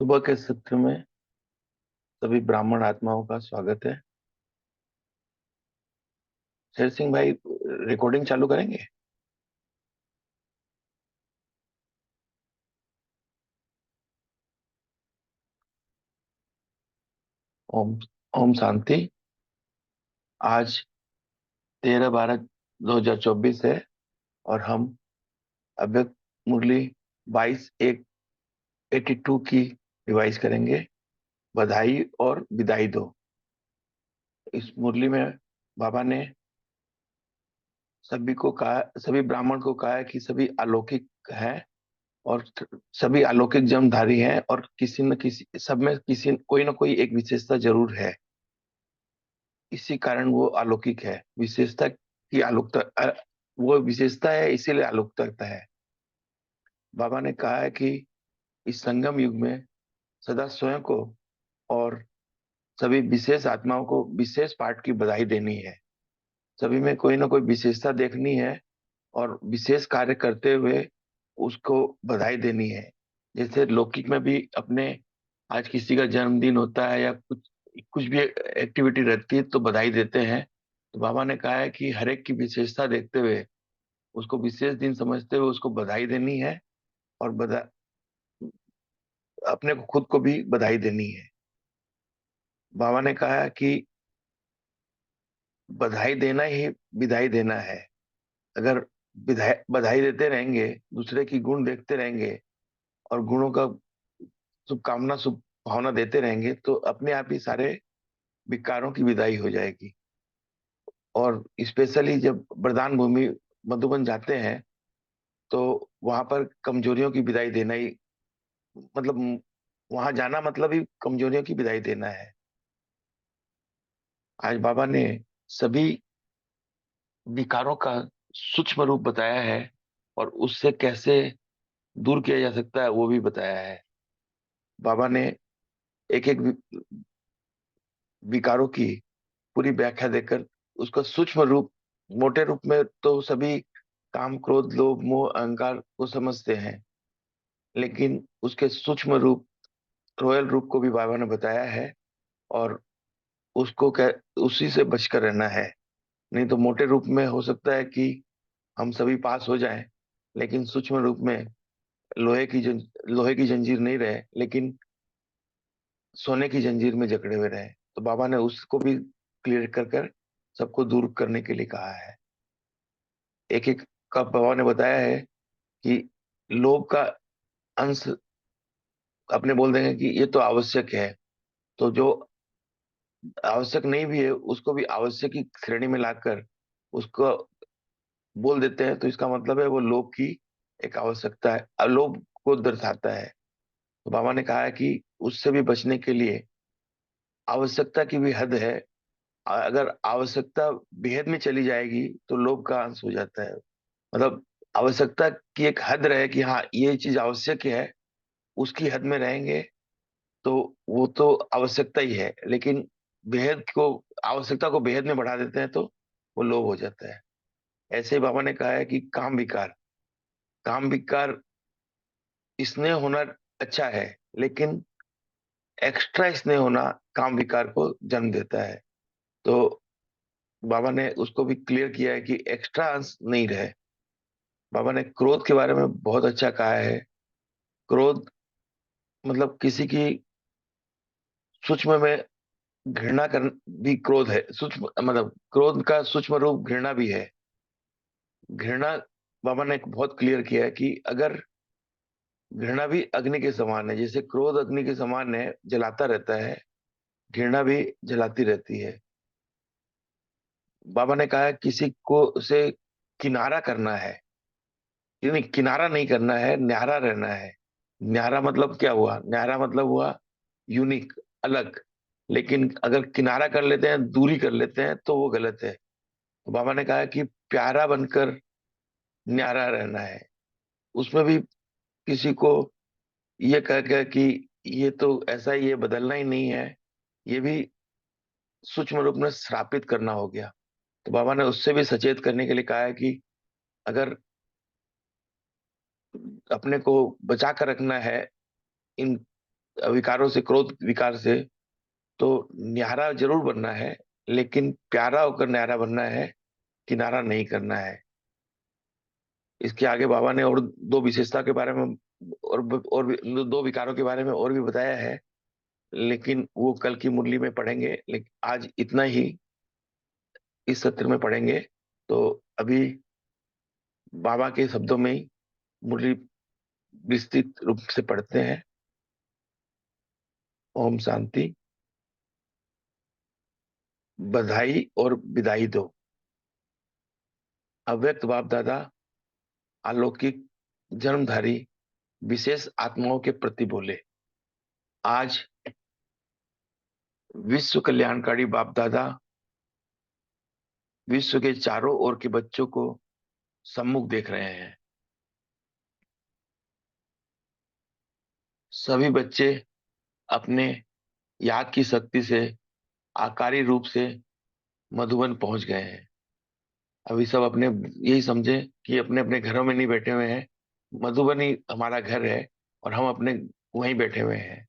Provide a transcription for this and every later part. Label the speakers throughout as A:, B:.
A: सुबह के सत्र में सभी ब्राह्मण आत्माओं का स्वागत है। शेर सिंह भाई, रिकॉर्डिंग चालू करेंगे? ओम। ओम शांति। आज 13/12/2024 है और हम अव्यक्त मुरली 22/1/82 की रिवाइज करेंगे। बधाई और विदाई दो। इस मुरली में बाबा ने सभी को कहा, सभी ब्राह्मण को कहा है कि सभी अलौकिक हैं और सभी अलौकिक जन्मधारी हैं और किसी न किसी सब में किसी कोई ना कोई एक विशेषता जरूर है। इसी कारण वो अलौकिक है। विशेषता की अलौकिकता वो विशेषता है, इसीलिए अलौकिकता है। बाबा ने कहा है कि इस संगम युग में सदा स्वयं को और सभी विशेष आत्माओं को विशेष पाठ की बधाई देनी है। सभी में कोई ना कोई विशेषता देखनी है और विशेष कार्य करते हुए उसको बधाई देनी है। जैसे लौकिक में भी अपने आज किसी का जन्मदिन होता है या कुछ कुछ भी एक्टिविटी रहती है तो बधाई देते हैं। तो बाबा ने कहा है कि हर एक की विशेषता देखते हुए उसको विशेष दिन समझते हुए उसको बधाई देनी है और अपने को खुद को भी बधाई देनी है। बाबा ने कहा है कि बधाई देना ही विदाई देना है। अगर बधाई देते रहेंगे, दूसरे की गुण देखते रहेंगे और गुणों का शुभकामना शुभ भावना देते रहेंगे तो अपने आप ही सारे विकारों की विदाई हो जाएगी। और स्पेशली जब वरदान भूमि मधुबन जाते हैं तो वहां पर कमजोरियों की विदाई देना ही मतलब, वहां जाना मतलब ही कमजोरियों की विदाई देना है। आज बाबा ने सभी विकारों का सूक्ष्म रूप बताया है और उससे कैसे दूर किया जा सकता है वो भी बताया है। बाबा ने एक एक विकारों की पूरी व्याख्या देकर उसका सूक्ष्म रूप, मोटे रूप में तो सभी काम क्रोध लोभ मोह अहंकार को समझते हैं, लेकिन उसके सूक्ष्म रूप, रॉयल रूप को भी बाबा ने बताया है। और उसको उसी से बचकर रहना है। नहीं तो मोटे रूप में हो सकता है कि हम सभी पास हो जाएं, लेकिन सूक्ष्म रूप में लोहे की जंजीर नहीं रहे, लेकिन सोने की जंजीर में जकड़े हुए रहे। तो बाबा ने उसको भी क्लियर कर सबको दूर करने के लिए कहा है। एक एक का बाबा ने बताया है कि लोभ का अंश अपने बोल देंगे कि ये तो आवश्यक है, तो जो आवश्यक नहीं भी है उसको भी आवश्यक की श्रेणी में लाकर उसको बोल देते हैं, तो इसका मतलब है वो लोभ की एक आवश्यकता है, अलोभ को दर्शाता है। तो बाबा ने कहा है कि उससे भी बचने के लिए आवश्यकता की भी हद है। अगर आवश्यकता बेहद में चली जाएगी तो लोभ का अंश हो जाता है। मतलब आवश्यकता की एक हद रहे कि हाँ ये चीज आवश्यक है, उसकी हद में रहेंगे तो वो तो आवश्यकता ही है। लेकिन बेहद को आवश्यकता को बेहद में बढ़ा देते हैं तो वो लोभ हो जाता है। ऐसे ही बाबा ने कहा है कि काम विकार स्नेह होना अच्छा है, लेकिन एक्स्ट्रा स्नेह होना काम विकार को जन्म देता है। तो बाबा ने उसको भी क्लियर किया है कि एक्स्ट्रा अंश नहीं रहे। बाबा ने क्रोध के बारे में बहुत अच्छा कहा है। क्रोध मतलब किसी की सूक्ष्म में घृणा कर भी क्रोध है। सूक्ष्म मतलब क्रोध का सूक्ष्म रूप घृणा भी है। घृणा, बाबा ने बहुत क्लियर किया है कि अगर घृणा भी अग्नि के समान है, जैसे क्रोध अग्नि के समान है, जलाता रहता है, घृणा भी जलाती रहती है। बाबा ने कहा है किसी को से किनारा करना है, यानी किनारा नहीं करना है, न्यारा रहना है। न्यारा मतलब क्या हुआ? न्यारा मतलब हुआ यूनिक, अलग। लेकिन अगर किनारा कर लेते हैं, दूरी कर लेते हैं तो वो गलत है। तो बाबा ने कहा है कि प्यारा बनकर न्यारा रहना है। उसमें भी किसी को ये कह के कि ये तो ऐसा ही है, बदलना ही नहीं है, ये भी सूक्ष्म रूप में श्रापित करना हो गया। तो बाबा ने उससे भी सचेत करने के लिए कहा है कि अगर अपने को बचा कर रखना है इन विकारों से, क्रोध विकार से, तो न्यारा जरूर बनना है, लेकिन प्यारा होकर न्यारा बनना है, किनारा नहीं करना है। इसके आगे बाबा ने और दो विशेषता के बारे में, दो विकारों के बारे में और भी बताया है, लेकिन वो कल की मुरली में पढ़ेंगे। लेकिन आज इतना ही इस सत्र में पढ़ेंगे। तो अभी बाबा के शब्दों में ही मुरली विस्तृत रूप से पढ़ते हैं। ओम शांति। बधाई और विदाई दो। अव्यक्त बाप दादा अलौकिक जन्मधारी विशेष आत्माओं के प्रति बोले। आज विश्व कल्याणकारी बाप दादा विश्व के चारों ओर के बच्चों को सम्मुख देख रहे हैं। सभी बच्चे अपने याद की शक्ति से आकारी रूप से मधुबन पहुंच गए हैं। अभी सब अपने, यही समझे कि अपने अपने घरों में नहीं बैठे हुए हैं। मधुबन ही हमारा घर है और हम अपने वहीं बैठे हुए हैं।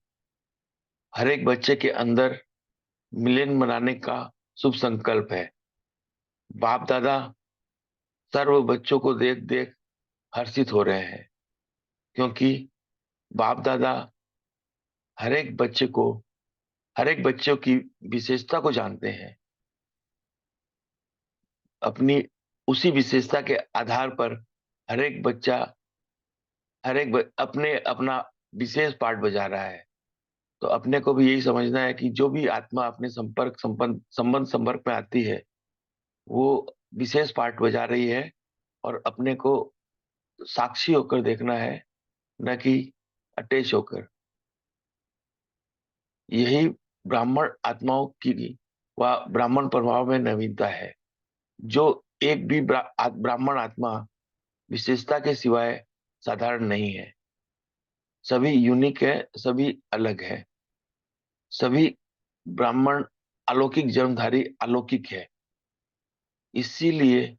A: हर एक बच्चे के अंदर मिलन मनाने का शुभ संकल्प है। बाप दादा सर्व बच्चों को देख देख हर्षित हो रहे हैं, क्योंकि बाप दादा हर एक बच्चे को, हर एक बच्चों की विशेषता को जानते हैं। अपनी उसी विशेषता के आधार पर हर एक बच्चा, अपने अपना विशेष पार्ट बजा रहा है। तो अपने को भी यही समझना है कि जो भी आत्मा अपने संबंध संपर्क में आती है, वो विशेष पार्ट बजा रही है, और अपने को साक्षी होकर देखना है, न कि अटैच होकर। यही ब्राह्मण आत्माओं की व ब्राह्मण प्रभाव में नवीनता है। जो एक भी ब्राह्मण आत्मा विशेषता के सिवाय साधारण नहीं है। सभी यूनिक है, सभी अलग है। सभी ब्राह्मण अलौकिक जन्मधारी अलौकिक है। इसीलिए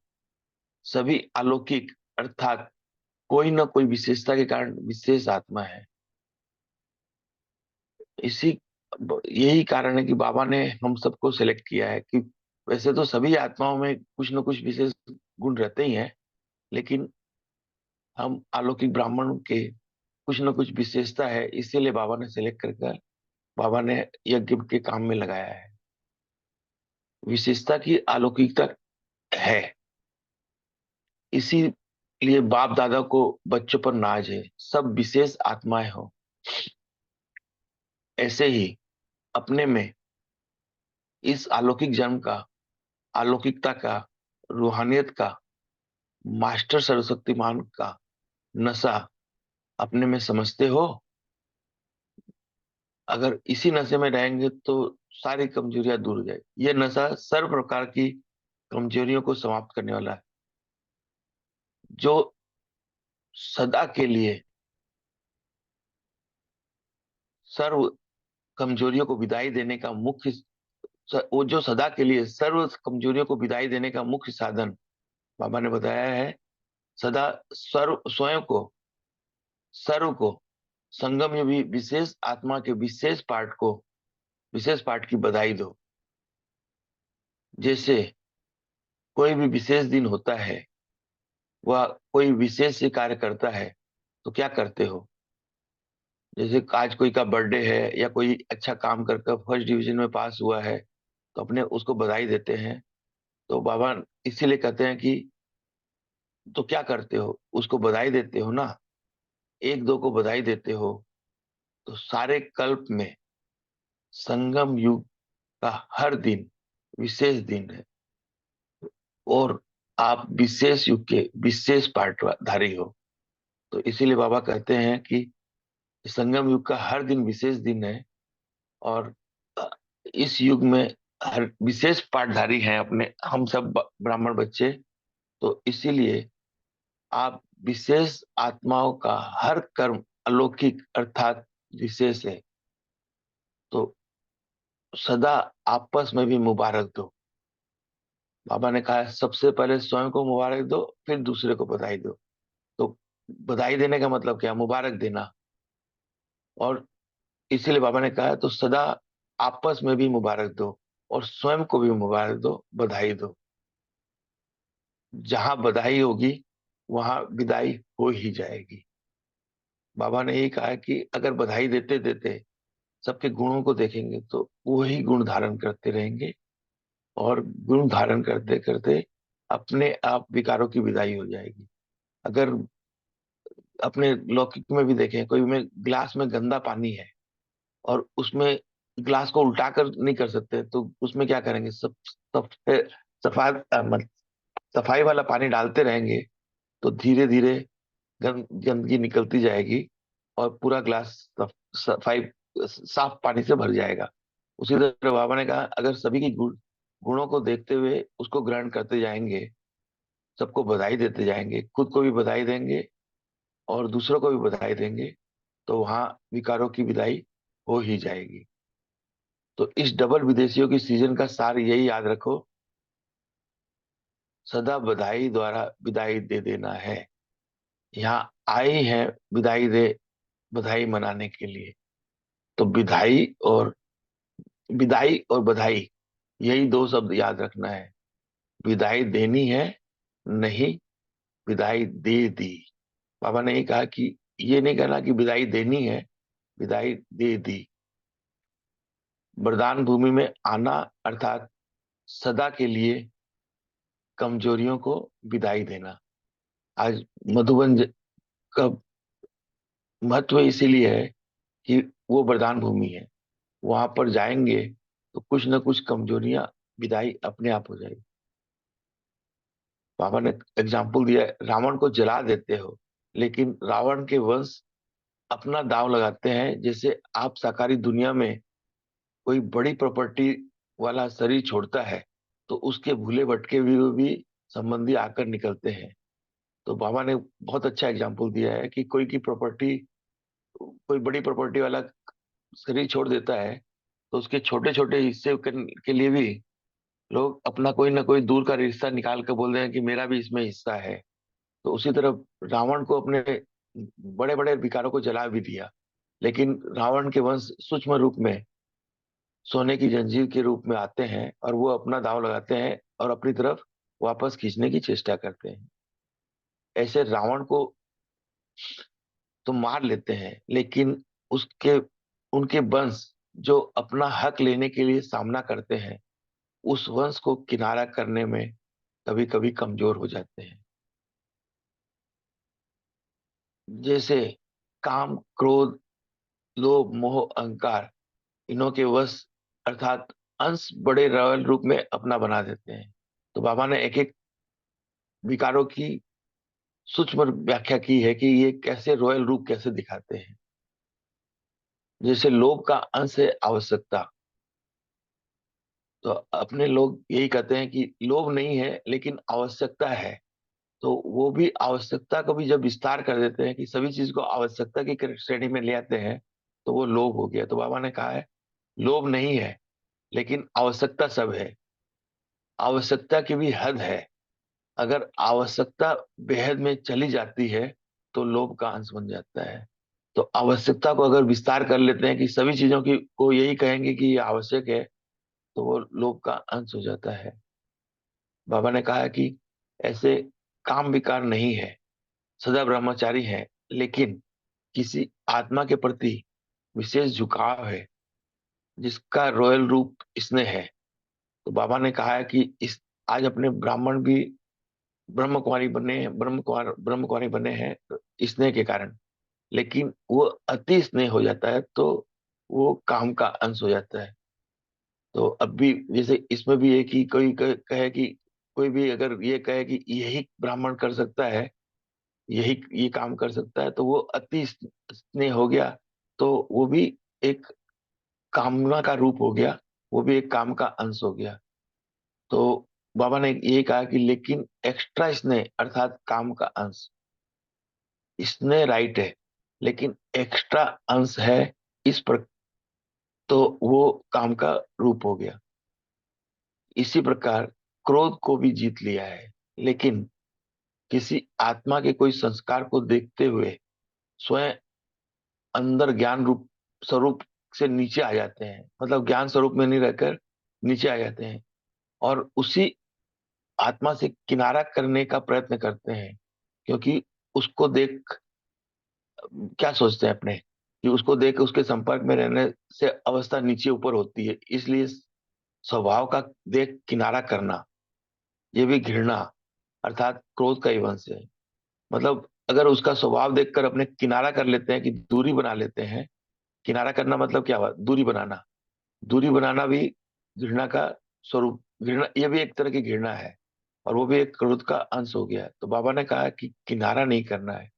A: सभी अलौकिक, अर्थात कोई ना कोई विशेषता के कारण विशेष आत्मा है। इसी यही कारण है कि बाबा ने हम सबको सेलेक्ट किया है। कि वैसे तो सभी आत्माओं में कुछ न कुछ विशेष गुण रहते ही हैं, लेकिन हम अलौकिक ब्राह्मण के कुछ न कुछ विशेषता है, इसीलिए बाबा ने सेलेक्ट करके बाबा ने यज्ञ के काम में लगाया है। विशेषता की अलौकिकता है, इसीलिए बाप दादा को बच्चों पर नाज है। सब विशेष आत्माएं हो, ऐसे ही अपने में इस अलौकिक जन्म का, अलौकिकता का, रूहानियत का, मास्टर सर्वशक्तिमान का नशा अपने में समझते हो। अगर इसी नशे में रहेंगे तो सारी कमजोरियां दूर हो जाएगी। ये नशा सर्व प्रकार की कमजोरियों को समाप्त करने वाला है। जो सदा के लिए सर्व कमजोरियों को विदाई देने का मुख्य, वो जो सदा के लिए सर्व कमजोरियों को विदाई देने का मुख्य साधन बाबा ने बताया है। सदा सर्व स्वयं को, सर्व को संगम में भी विशेष आत्मा के विशेष पार्ट को, विशेष पार्ट की बधाई दो। जैसे कोई भी विशेष दिन होता है, वह कोई विशेष से कार्य करता है, तो क्या करते हो? जैसे आज कोई का बर्थडे है, या कोई अच्छा काम करके फर्स्ट डिवीजन में पास हुआ है, तो अपने उसको बधाई देते हैं। तो बाबा इसीलिए कहते हैं कि तो क्या करते हो, उसको बधाई देते हो ना, एक दो को बधाई देते हो। तो सारे कल्प में संगम युग का हर दिन विशेष दिन है, और आप विशेष युग के विशेष पाठधारी हो। तो इसीलिए बाबा कहते हैं कि संगम युग का हर दिन विशेष दिन है, और अ, इस युग में हर विशेष पाठधारी हैं अपने हम सब ब्राह्मण बच्चे। तो इसीलिए आप विशेष आत्माओं का हर कर्म अलौकिक अर्थात विशेष है। तो सदा आपस में भी मुबारक दो। बाबा ने कहा सबसे पहले स्वयं को मुबारक दो, फिर दूसरे को बधाई दो। तो बधाई देने का मतलब क्या? मुबारक देना। और इसीलिए बाबा ने कहा तो सदा आपस में भी मुबारक दो और स्वयं को भी मुबारक दो, बधाई दो। जहां बधाई होगी वहां विदाई हो ही जाएगी। बाबा ने यही कहा कि अगर बधाई देते देते सबके गुणों को देखेंगे तो वही गुण धारण करते रहेंगे, और गुण धारण करते करते अपने आप विकारों की विदाई हो जाएगी। अगर अपने लौकिक में भी देखें, कोई में ग्लास में गंदा पानी है और उसमें ग्लास को उल्टा कर नहीं कर सकते, तो उसमें क्या करेंगे, सब सब सफाई सफाई वाला पानी डालते रहेंगे तो धीरे धीरे गंदगी निकलती जाएगी और पूरा ग्लास सफाई साफ पानी से भर जाएगा। उसी तरह बाबा ने कहा अगर सभी की गुणों को देखते हुए उसको ग्रहण करते जाएंगे, सबको बधाई देते जाएंगे, खुद को भी बधाई देंगे और दूसरों को भी बधाई देंगे, तो वहां विकारों की विदाई हो ही जाएगी। तो इस डबल विदेशियों की सीजन का सार यही याद रखो, सदा बधाई द्वारा विदाई दे देना है। यहाँ आए हैं विदाई दे, बधाई मनाने के लिए। तो विदाई और बधाई, यही दो शब्द याद रखना है। विदाई देनी है, नहीं विदाई दे दी। बाबा ने ये कहा कि ये नहीं कहना कि विदाई देनी है, विदाई दे दी। वरदान भूमि में आना अर्थात सदा के लिए कमजोरियों को विदाई देना। आज मधुबन का महत्व इसीलिए है कि वो वरदान भूमि है। वहां पर जाएंगे तो कुछ ना कुछ कमजोरियां विदाई अपने आप हो जाएगी। बाबा ने एग्जाम्पल दिया है, रावण को जला देते हो लेकिन रावण के वंश अपना दाव लगाते हैं। जैसे आप साकारी दुनिया में कोई बड़ी प्रॉपर्टी वाला शरीर छोड़ता है तो उसके भूले भटके भी संबंधी आकर निकलते हैं। तो बाबा ने बहुत अच्छा एग्जाम्पल दिया है कि कोई की प्रॉपर्टी, कोई बड़ी प्रॉपर्टी वाला शरीर छोड़ देता है तो उसके छोटे छोटे हिस्से के लिए भी लोग अपना कोई ना कोई दूर का रिश्ता निकाल कर बोल रहे हैं कि मेरा भी इसमें हिस्सा है। तो उसी तरह रावण को अपने बड़े बड़े विकारों को जला भी दिया, लेकिन रावण के वंश सूक्ष्म रूप में सोने की जंजीर के रूप में आते हैं और वो अपना दांव लगाते हैं और अपनी तरफ वापस खींचने की चेष्टा करते हैं। ऐसे रावण को तो मार लेते हैं, लेकिन उसके उनके वंश जो अपना हक लेने के लिए सामना करते हैं, उस वंश को किनारा करने में कभी कभी कमजोर हो जाते हैं। जैसे काम, क्रोध, लोभ, मोह, अहंकार, इन्हों के वश अर्थात अंश बड़े रॉयल रूप में अपना बना देते हैं। तो बाबा ने एक एक विकारों की सूक्ष्म व्याख्या की है कि ये कैसे रॉयल रूप कैसे दिखाते हैं। जैसे लोभ का अंश है आवश्यकता। तो अपने लोग यही कहते हैं कि लोभ नहीं है लेकिन आवश्यकता है, तो वो भी आवश्यकता को भी जब विस्तार कर देते हैं कि सभी चीज को आवश्यकता की श्रेणी में ले आते हैं, तो वो लोभ हो गया। तो बाबा ने कहा है लोभ नहीं है लेकिन आवश्यकता सब है। आवश्यकता की भी हद है। अगर आवश्यकता बेहद में चली जाती है तो लोभ का अंश बन जाता है। तो आवश्यकता को अगर विस्तार कर लेते हैं कि सभी चीजों की को यही कहेंगे कि ये आवश्यक है, तो वो लोभ का अंश हो जाता है। बाबा ने कहा कि ऐसे काम विकार नहीं है, सदा ब्रह्मचारी है, लेकिन किसी आत्मा के प्रति विशेष झुकाव है जिसका रॉयल रूप इसने है। तो बाबा ने कहा है कि इस आज अपने ब्राह्मण भी ब्रह्म कुमारी बने हैं स्नेह के कारण। लेकिन वो अति स्नेह हो जाता है तो वो काम का अंश हो जाता है। तो अब भी जैसे इसमें भी है कि कोई कहे कि कोई भी अगर ये कहे कि यही ब्राह्मण कर सकता है, यही ये काम कर सकता है, तो वो अति स्नेह हो गया। तो वो भी एक कामना का रूप हो गया, वो भी एक काम का अंश हो गया। तो बाबा ने ये कहा कि लेकिन एक्स्ट्रा स्नेह अर्थात काम का अंश, स्नेह राइट है लेकिन एक्स्ट्रा अंश है इस पर, तो वो काम का रूप हो गया। इसी प्रकार क्रोध को भी जीत लिया है, लेकिन किसी आत्मा के कोई संस्कार को देखते हुए स्वयं अंदर ज्ञान रूप स्वरूप से नीचे आ जाते हैं, मतलब ज्ञान स्वरूप में नहीं रहकर नीचे आ जाते हैं, और उसी आत्मा से किनारा करने का प्रयत्न करते हैं। क्योंकि उसको देख क्या सोचते हैं अपने, कि उसको देख के उसके संपर्क में रहने से अवस्था नीचे ऊपर होती है, इसलिए स्वभाव का देख किनारा करना, ये भी घृणा अर्थात क्रोध का ही वंश है। मतलब अगर उसका स्वभाव देखकर अपने किनारा कर लेते हैं, कि दूरी बना लेते हैं। किनारा करना मतलब क्या हुआ, दूरी बनाना। दूरी बनाना भी घृणा का स्वरूप, घृणा ये भी एक तरह की घृणा है, और वो भी एक क्रोध का अंश हो गया है। तो बाबा ने कहा कि किनारा नहीं करना है।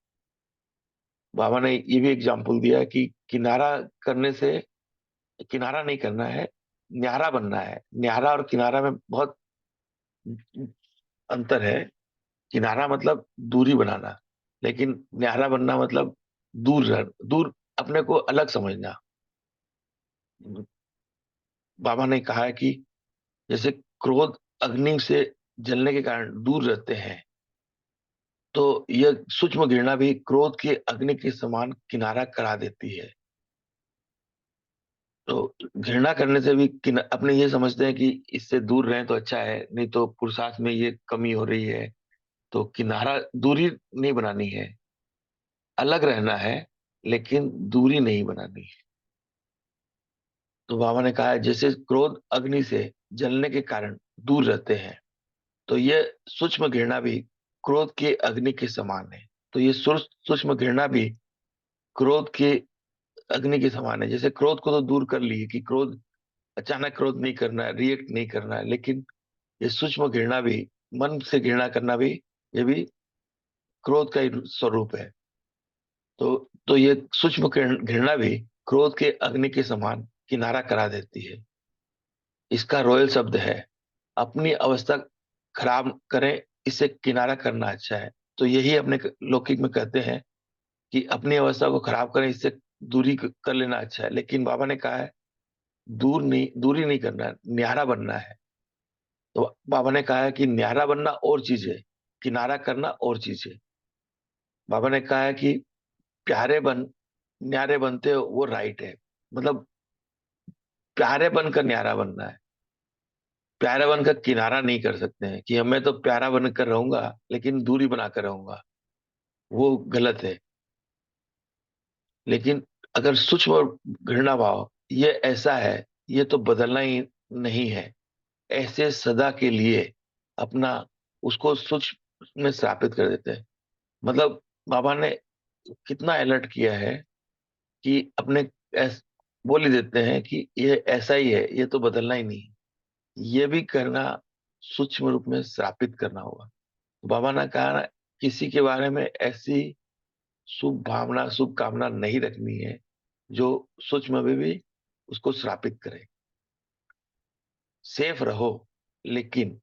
A: बाबा ने ये भी एग्जाम्पल दिया है कि किनारा करने से, किनारा नहीं करना है, न्यारा बनना है। न्यारा और किनारा में बहुत अंतर है। किनारा मतलब दूरी बनाना, लेकिन न्यारा बनना मतलब दूर अपने को अलग समझना। बाबा ने कहा है कि जैसे क्रोध अग्नि से जलने के कारण दूर रहते हैं, तो यह सूक्ष्म घृणा भी क्रोध के अग्नि के समान किनारा करा देती है। तो घृणा करने से भी अपने ये समझते हैं कि इससे दूर रहें तो अच्छा है, नहीं तो पुरुषार्थ में ये कमी हो रही है। तो किनारा, दूरी नहीं बनानी है, अलग रहना है, लेकिन दूरी नहीं बनानी है। तो बाबा ने कहा है जैसे क्रोध अग्नि से जलने के कारण दूर रहते हैं, तो ये सूक्ष्म घृणा भी क्रोध के अग्नि के समान है। तो ये सूक्ष्म घृणा भी क्रोध के अग्नि के समान है। जैसे क्रोध को तो दूर कर लिए कि क्रोध, अचानक क्रोध नहीं करना है, रिएक्ट नहीं करना है, लेकिन ये सूक्ष्म घृणा भी, मन से घृणा करना भी, ये भी क्रोध का ही स्वरूप है। तो ये सूक्ष्म घृणा भी क्रोध के अग्नि के समान किनारा करा देती है। इसका रॉयल शब्द है, अपनी अवस्था खराब करें, इससे किनारा करना अच्छा है। तो यही अपने लौकिक में कहते हैं कि अपनी अवस्था को खराब करें, इससे दूरी कर लेना अच्छा है। लेकिन बाबा ने कहा है दूरी नहीं करना है, न्यारा बनना है। तो बाबा ने कहा है कि न्यारा बनना और चीज है, किनारा करना और चीज है। बाबा ने कहा है कि प्यारे बन न्यारे बनते हो, वो राइट है। मतलब प्यारे बनकर न्यारा बनना है, प्यारा बनकर किनारा नहीं कर सकते हैं कि मैं तो प्यारा बनकर रहूंगा लेकिन दूरी बनाकर रहूंगा, वो गलत है। लेकिन अगर सूक्ष्म घृणा भाव ये ऐसा है, ये तो बदलना ही नहीं है, ऐसे सदा के लिए अपना उसको सूक्ष्म में स्थापित कर देते हैं। मतलब बाबा ने कितना अलर्ट किया है कि अपने बोल ही देते हैं कि ये ऐसा ही है, ये तो बदलना ही नहीं है। ये भी करना सूक्ष्म रूप में श्रापित करना होगा। तो बाबा ने कहा ना, किसी के बारे में ऐसी शुभ भावना, शुभ कामना नहीं रखनी है जो सूक्ष्म में भी उसको श्रापित करे। सेफ रहो, लेकिन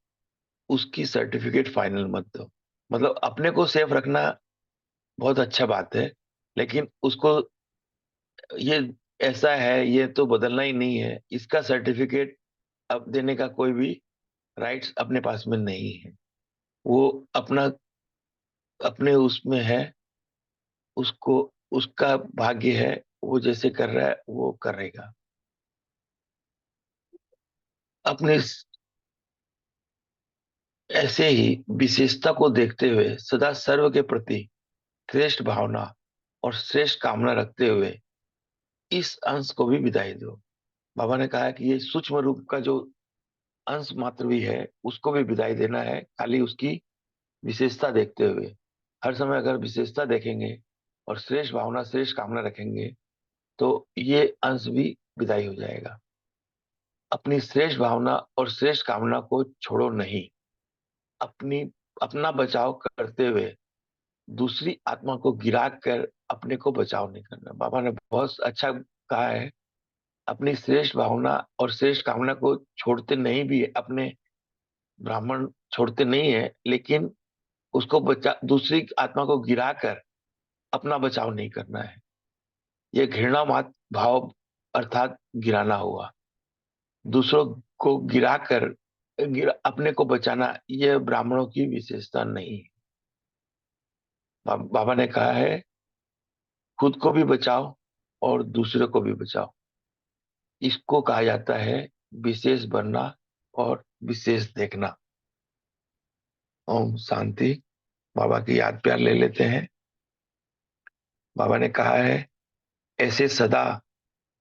A: उसकी सर्टिफिकेट फाइनल मत दो। मतलब अपने को सेफ रखना बहुत अच्छा बात है, लेकिन उसको ये ऐसा है, ये तो बदलना ही नहीं है, इसका सर्टिफिकेट अब देने का कोई भी राइट्स अपने पास में नहीं है। वो अपना अपने उसमें है, उसको उसका भाग्य है, वो जैसे कर रहा है वो करेगा। अपने ऐसे ही विशेषता को देखते हुए सदा सर्व के प्रति श्रेष्ठ भावना और श्रेष्ठ कामना रखते हुए इस अंश को भी विदाई दो। बाबा ने कहा है कि ये सूक्ष्म रूप का जो अंश मात्र भी है, उसको भी विदाई देना है, खाली उसकी विशेषता देखते हुए। हर समय अगर विशेषता देखेंगे और श्रेष्ठ भावना श्रेष्ठ कामना रखेंगे, तो ये अंश भी विदाई हो जाएगा। अपनी श्रेष्ठ भावना और श्रेष्ठ कामना को छोड़ो नहीं। अपनी अपना बचाव करते हुए दूसरी आत्मा को गिरा कर अपने को बचाव नहीं करना। बाबा ने बहुत अच्छा कहा है, अपनी श्रेष्ठ भावना और श्रेष्ठ कामना को छोड़ते नहीं भी है, अपने ब्राह्मण छोड़ते नहीं है, लेकिन उसको बचा, दूसरी आत्मा को गिरा कर अपना बचाव नहीं करना है। यह घृणा मात भाव अर्थात गिराना हुआ। दूसरों को गिराकर अपने को बचाना, यह ब्राह्मणों की विशेषता नहीं है। बाबा ने कहा है खुद को भी बचाओ और दूसरे को भी बचाओ। इसको कहा जाता है विशेष बनना और विशेष देखना। ओम शांति। बाबा की याद प्यार ले लेते हैं। बाबा ने कहा है, ऐसे सदा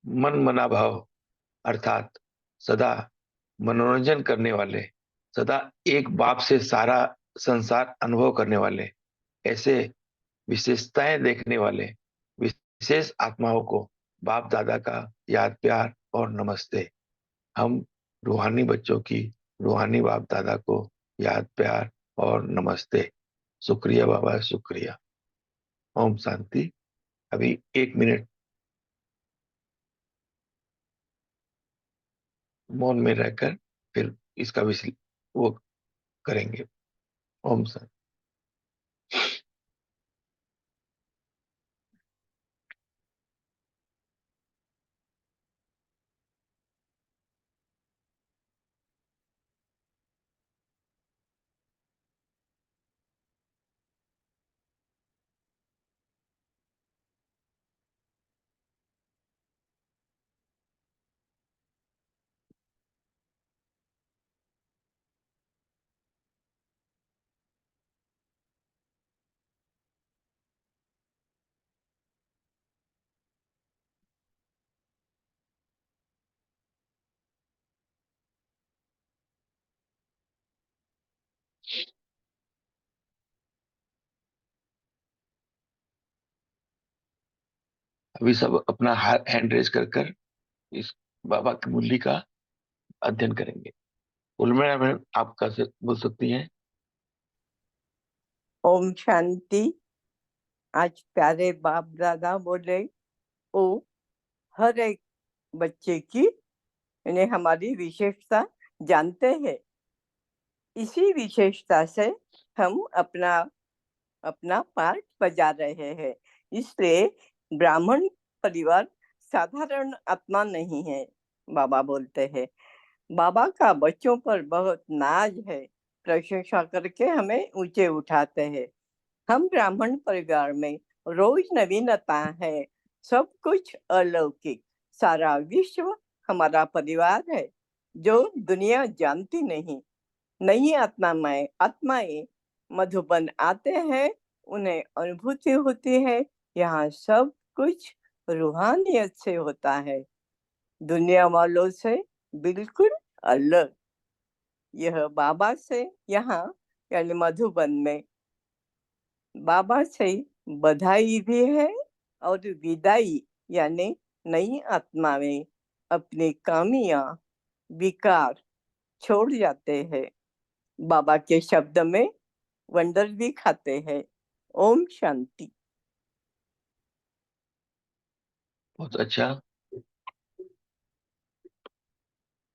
A: मन मना भाव, अर्थात सदा मनोरंजन करने वाले, सदा एक बाप से सारा संसार अनुभव करने वाले, ऐसे विशेषताएं देखने वाले विशेष आत्माओं को बाप दादा का याद प्यार और नमस्ते। हम रूहानी बच्चों की रूहानी बाप दादा को याद प्यार और नमस्ते। शुक्रिया बाबा, शुक्रिया। ओम शांति। अभी 1 मिनट मौन में रहकर फिर इसका वो करेंगे। ओम शांति। अभी सब अपना हैंड रेज कर कर इस बाबा की मुरली का अध्ययन करेंगे। उर्मिला मैम, आप कैसे बोल सकती हैं?
B: ओम शांति। आज प्यारे बाप दादा बोले, ओ हर एक बच्चे की इन्हें हमारी विशेषता जानते हैं। इसी विशेषता से हम अपना अपना पार्ट बजा रहे हैं। इसलिए ब्राह्मण परिवार साधारण आत्मा नहीं है। बाबा बोलते हैं, बाबा का बच्चों पर बहुत नाज है, प्रशंसा करके हमें ऊंचे उठाते हैं। हम ब्राह्मण परिवार में रोज नवीनता है, सब कुछ अलौकिक। सारा विश्व हमारा परिवार है, जो दुनिया जानती नहीं। नई आत्माएं मधुबन आते हैं, उन्हें अनुभूति होती है यहाँ सब कुछ रूहानियत से होता है, दुनिया वालों से बिल्कुल अलग। यह बाबा से यहाँ यानी मधुबन में बाबा से बधाई भी है और विदाई यानी नई आत्माएं अपनी कामियां विकार छोड़ जाते हैं। बाबा के शब्द में वंडर भी खाते हैं। ओम शांति।
A: बहुत अच्छा।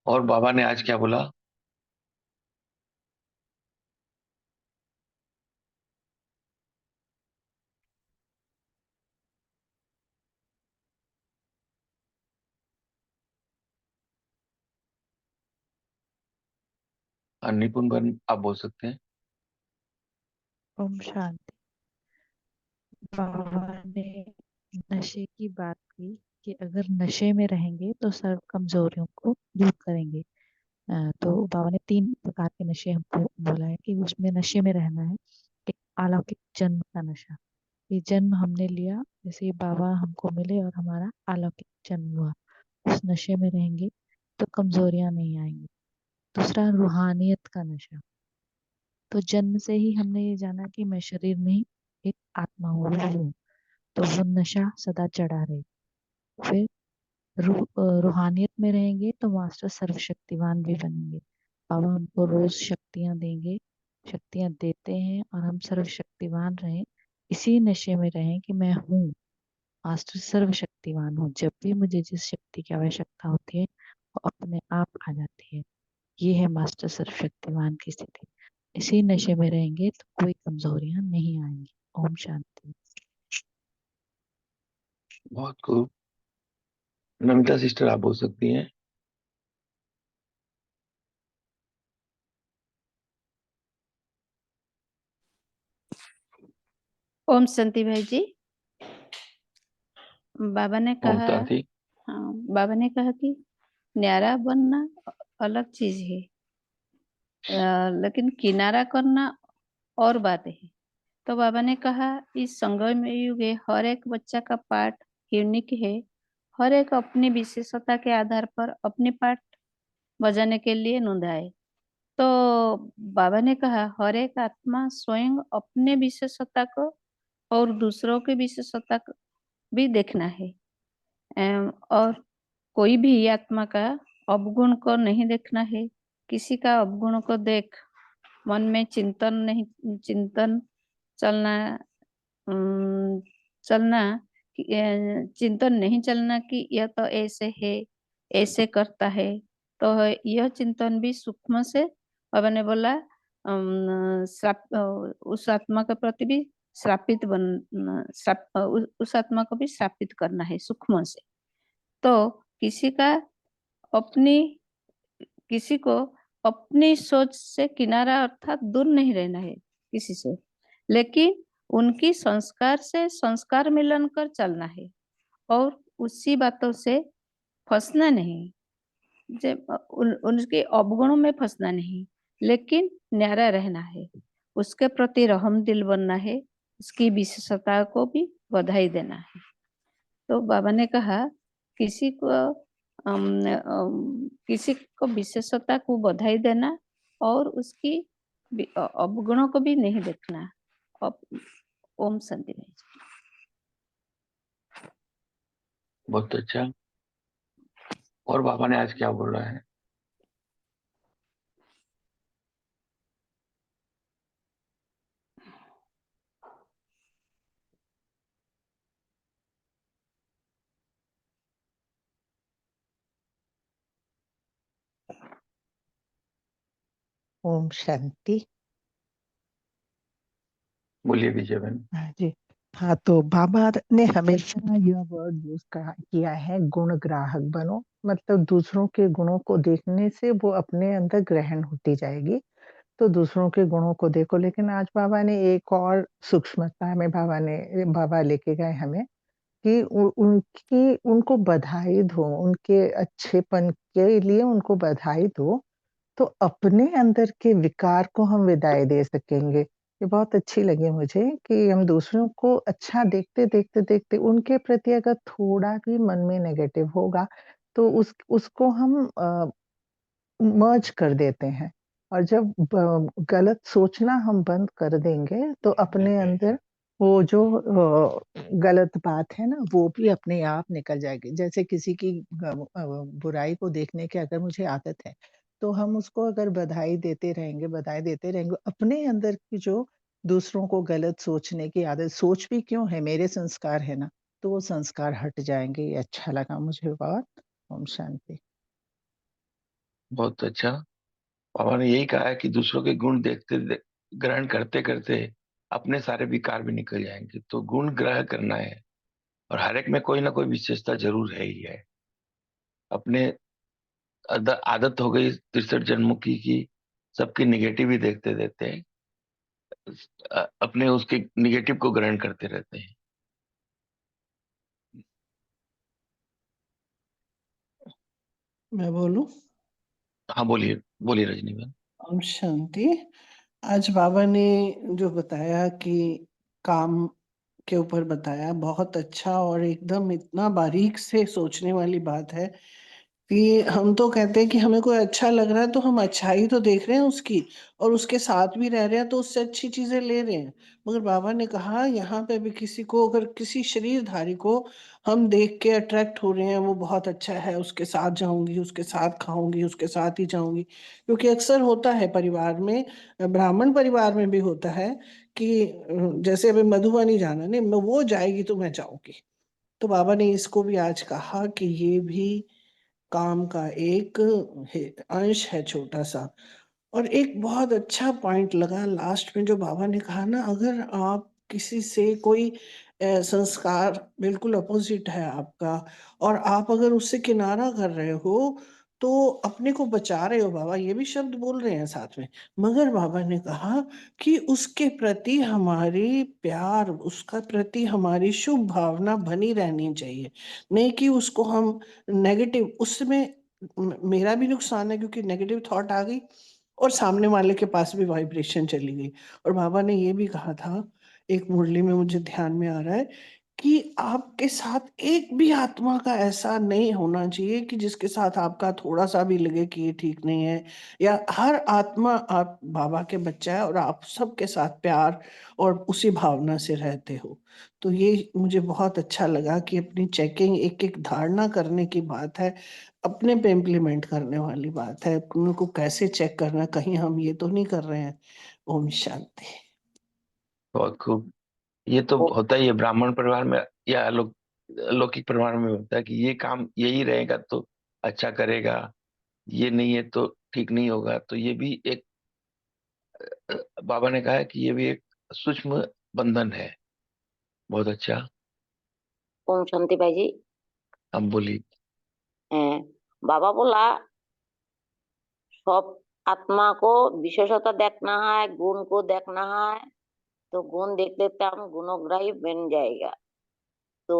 A: और बाबा ने आज क्या बोला? निपुण बन, आप बोल सकते हैं।
C: ओम शांति। बाबा ने नशे की बात की कि अगर नशे में रहेंगे तो सर्व कमजोरियों को दूर करेंगे। तो बाबा ने 3 प्रकार के नशे हमको बोला है कि उसमें नशे में रहना है। एक अलौकिक जन्म का नशा, ये जन्म हमने लिया, जैसे बाबा हमको मिले और हमारा अलौकिक जन्म हुआ, उस नशे में रहेंगे तो कमजोरियां नहीं आएंगी। दूसरा रूहानियत का नशा, तो जन्म से ही हमने ये जाना कि मैं शरीर नहीं एक आत्मा हूँ, रूह हूँ, तो वो नशा सदा चढ़ा रहे। फिर रूहानियत में रहेंगे तो मास्टर सर्वशक्तिवान भी बनेंगे। बाबा हमको रोज शक्तियां देंगे, शक्तियां देते हैं और हम सर्वशक्तिवान रहें। इसी नशे में रहें कि मैं हूँ मास्टर सर्वशक्तिवान हूँ, जब भी मुझे जिस शक्ति की आवश्यकता होती है वो अपने आप आ जाती है। ये है मास्टर सर्वशक्तिवान की स्थिति। इसी नशे में रहेंगे तो कोई कमजोरियां नहीं आएंगी। ओम शांति।
A: बहुत खूब। नमिता सिस्टर, आप बोल सकती हैं।
D: ओम शांति भाई जी। बाबा ने
A: ओम
D: कहा,
A: शांति।
D: हाँ, बाबा ने कहा कि न्यारा बनना अलग चीज है, लेकिन किनारा करना और बात है। तो बाबा ने कहा इस संगम युग में हर एक बच्चा का पाठ यूनिक है, हर एक अपनी विशेषता के आधार पर अपने पाठ बजाने के लिए नोंदाए। तो बाबा ने कहा हर एक आत्मा स्वयं अपने विशेषता को और दूसरों की विशेषता को भी देखना है। और कोई भी आत्मा का अवगुण को नहीं देखना है। किसी का अवगुण को देख मन में चिंतन चलना चलना चिंतन नहीं चलना कि यह तो ऐसे है, ऐसे करता है। तो यह चिंतन भी सूक्ष्म से बाबा ने बोला उस आत्मा के प्रति भी उस आत्मा को भी श्रापित करना है सूक्ष्म से। तो किसी को अपनी सोच से किनारा अर्थात दूर नहीं रहना है किसी से, लेकिन उनकी संस्कार से संस्कार मिलन कर चलना है और उसी बातों से फंसना नहीं, उनके अवगुणों में फंसना नहीं, लेकिन न्यारा रहना है, उसके प्रति रहम दिल बनना है, उसकी विशेषता को भी बधाई देना है। तो बाबा ने कहा किसी को विशेषता को बधाई देना और उसकी अवगुणों को भी नहीं देखना। ओम शांति भाई जी।
A: बहुत अच्छा। और बाबा ने आज क्या बोला है?
E: ओम शांति।
A: बोलिए विजय बहन।
E: जी हाँ, तो बाबा ने हमेशा यह वर्ड यूज किया है, गुण ग्राहक बनो। मतलब दूसरों के गुणों को देखने से वो अपने अंदर ग्रहण होती जाएगी, तो दूसरों के गुणों को देखो। लेकिन आज बाबा ने एक और सूक्ष्मता में बाबा लेके गए हमें कि उनको बधाई दो, उनके अच्छेपन के लिए उनको बधाई दो, तो अपने अंदर के विकार को हम विदाई दे सकेंगे। ये बहुत अच्छी लगी मुझे कि हम दूसरों को अच्छा देखते देखते देखते उनके प्रति अगर थोड़ा भी मन में नेगेटिव होगा तो उसको हम मर्ज कर देते हैं। और जब गलत सोचना हम बंद कर देंगे तो अपने अंदर वो जो गलत बात है ना, वो भी अपने आप निकल जाएगी। जैसे किसी की बुराई को देखने की अगर मुझे आदत है, तो हम उसको अगर बधाई देते रहेंगे, अपने अंदर की जो दूसरों को गलत सोचने की आदत, सोच भी क्यों है, मेरे संस्कार है ना, तो वो संस्कार हट जाएंगे। ये अच्छा लगा मुझे बहुत। ओम शांति।
A: बहुत अच्छा। बाबा ने यही कहा है कि दूसरों के गुण ग्रहण करते करते अपने सारे विकार भी निकल जाएंगे। तो गुण ग्रहण करना है और हर एक में कोई ना कोई विशेषता जरूर है ही है। अपने आदत हो गई 63 जन्मों की सबकी निगेटिव ही देखते देखते अपने उसके निगेटिव को ग्रहण करते रहते हैं।
F: मैं बोलूं?
A: हाँ बोलिए, बोलिए रजनी बहन।
F: ओम शांति। आज बाबा ने जो बताया कि काम के ऊपर बताया, बहुत अच्छा और एकदम इतना बारीक से सोचने वाली बात है कि हम तो कहते हैं कि हमें कोई अच्छा लग रहा है तो हम अच्छाई तो देख रहे हैं उसकी, और उसके साथ भी रह रहे हैं तो उससे अच्छी चीजें ले रहे हैं। मगर बाबा ने कहा यहाँ पे भी किसी को, अगर किसी शरीरधारी को हम देख के अट्रैक्ट हो रहे हैं, वो बहुत अच्छा है, उसके साथ जाऊंगी, उसके साथ खाऊंगी, उसके साथ ही जाऊंगी। क्योंकि अक्सर होता है परिवार में, ब्राह्मण परिवार में भी होता है कि जैसे अभी मधुबनी जाना, नहीं वो जाएगी तो मैं जाऊंगी। तो बाबा ने इसको भी आज कहा कि ये भी काम का एक अंश है, छोटा सा। और एक बहुत अच्छा पॉइंट लगा लास्ट में जो बाबा ने कहा ना, अगर आप किसी से कोई संस्कार बिल्कुल अपोजिट है आपका, और आप अगर उससे किनारा कर रहे हो तो अपने को बचा रहे हो। बाबा ये भी शब्द बोल रहे हैं साथ में। मगर बाबा ने कहा कि उसके प्रति हमारी प्यार, उसका प्रति हमारी शुभ भावना बनी रहनी चाहिए, नहीं कि उसको हम नेगेटिव, उसमें मेरा भी नुकसान है क्योंकि नेगेटिव थॉट आ गई और सामने वाले के पास भी वाइब्रेशन चली गई। और बाबा ने ये भी कहा था, एक मुरली में मुझे ध्यान में आ रहा है, कि आपके साथ एक भी आत्मा का ऐसा नहीं होना चाहिए कि जिसके साथ आपका थोड़ा सा भी लगे कि ये ठीक नहीं है, या हर आत्मा आप बाबा के बच्चा है और आप सबके साथ प्यार और उसी भावना से रहते हो। तो ये मुझे बहुत अच्छा लगा कि अपनी चेकिंग एक एक धारणा करने की बात है, अपने पे इम्प्लीमेंट करने वाली बात है। उनको कैसे चेक करना, कहीं हम ये तो नहीं कर रहे हैं। ओम शांति।
A: बहुत खूब। ये तो होता ही है ब्राह्मण परिवार में या लौकिक परिवार में होता है कि ये काम यही रहेगा तो अच्छा करेगा, ये नहीं है तो ठीक नहीं होगा। तो ये भी एक बाबा ने कहा है कि ये भी एक सूक्ष्म बंधन है। बहुत अच्छा।
G: ओम शांति भाई जी।
A: हम बोली।
G: बाबा बोला सब आत्मा को विशेषता देखना है, गुण को देखना है, तो गुण देखते देखते हम गुणग्राही बन जाएगा। तो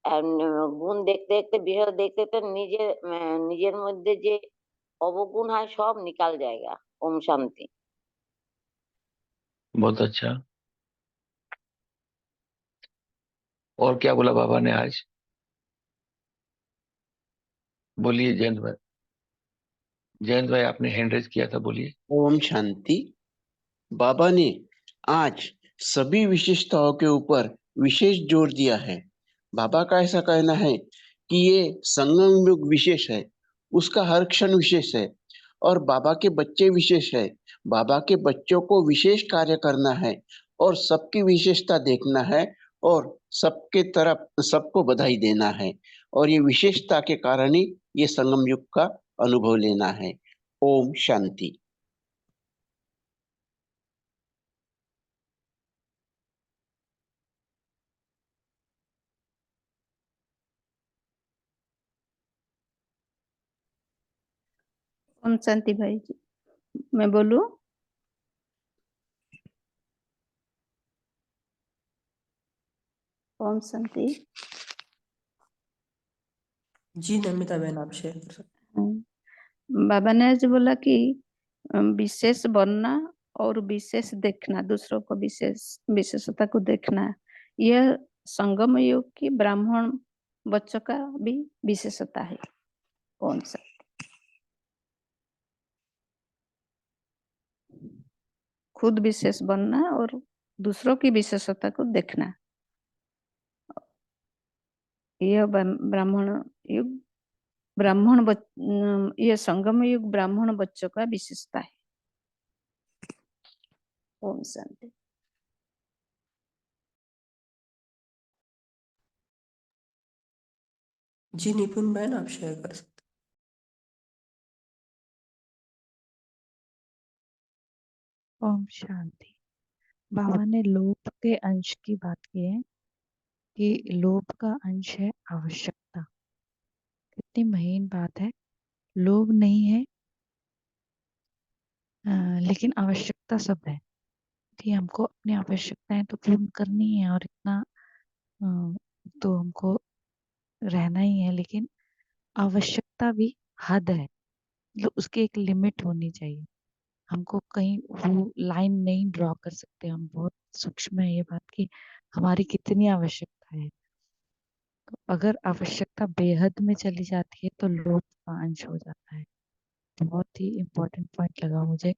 G: गुण देखते देखते विशेष देखते देखते নিজের মধ্যে যে অবগুণ হয় সব निकाल जाएगा। ओम शांति।
A: बहुत अच्छा। और क्या बोला बाबा ने आज? बोलिए जयंत भाई। जयंत भाई आपने हैंड रेज किया था, बोलिए।
H: ओम शांति। बाबा ने आज सभी विशेषताओं के ऊपर विशेष जोर दिया है। बाबा का ऐसा कहना है कि ये संगम युग विशेष है, उसका हर क्षण विशेष है और बाबा के बच्चे विशेष है। बाबा के बच्चों को विशेष कार्य करना है और सबकी विशेषता देखना है और सबके तरफ सबको बधाई देना है और ये विशेषता के कारण ही ये संगम युग का अनुभव लेना है। ओम शांति।
D: ओम शांति भाई जी, मैं बोलूं? ओम शांति।
I: जी नमिता बहन, आप शेयर कर सकते
D: बाबा ने आज बोला कि विशेष बनना और विशेष देखना, दूसरों को विशेषता को देखना, यह संगम युग की ब्राह्मण बच्चों का भी विशेषता है। कौन सा? खुद विशेष बनना और दूसरों की विशेषता को देखना, यह यह संगम युग ब्राह्मण बच्चों का विशेषता है। ओम शांति।
I: जी निपुण बहन, आप शेयर कर सकते
C: ओम शांति। बाबा ने लोभ के अंश की बात की है कि लोभ का अंश है आवश्यकता। कितनी महीन बात है। लोभ नहीं है लेकिन आवश्यकता सब है कि हमको अपनी आवश्यकताएं तो पूर्ण करनी है और इतना तो हमको रहना ही है, लेकिन आवश्यकता भी हद है, मतलब उसकी एक लिमिट होनी चाहिए। हमको कहीं वो लाइन नहीं ड्रॉ कर सकते। हम बहुत सूक्ष्म है ये बात कि हमारी कितनी आवश्यकता है। तो अगर आवश्यकता बेहद में चली जाती है तो लोभ का अंश हो जाता है। बहुत ही इम्पोर्टेंट पॉइंट लगा मुझे,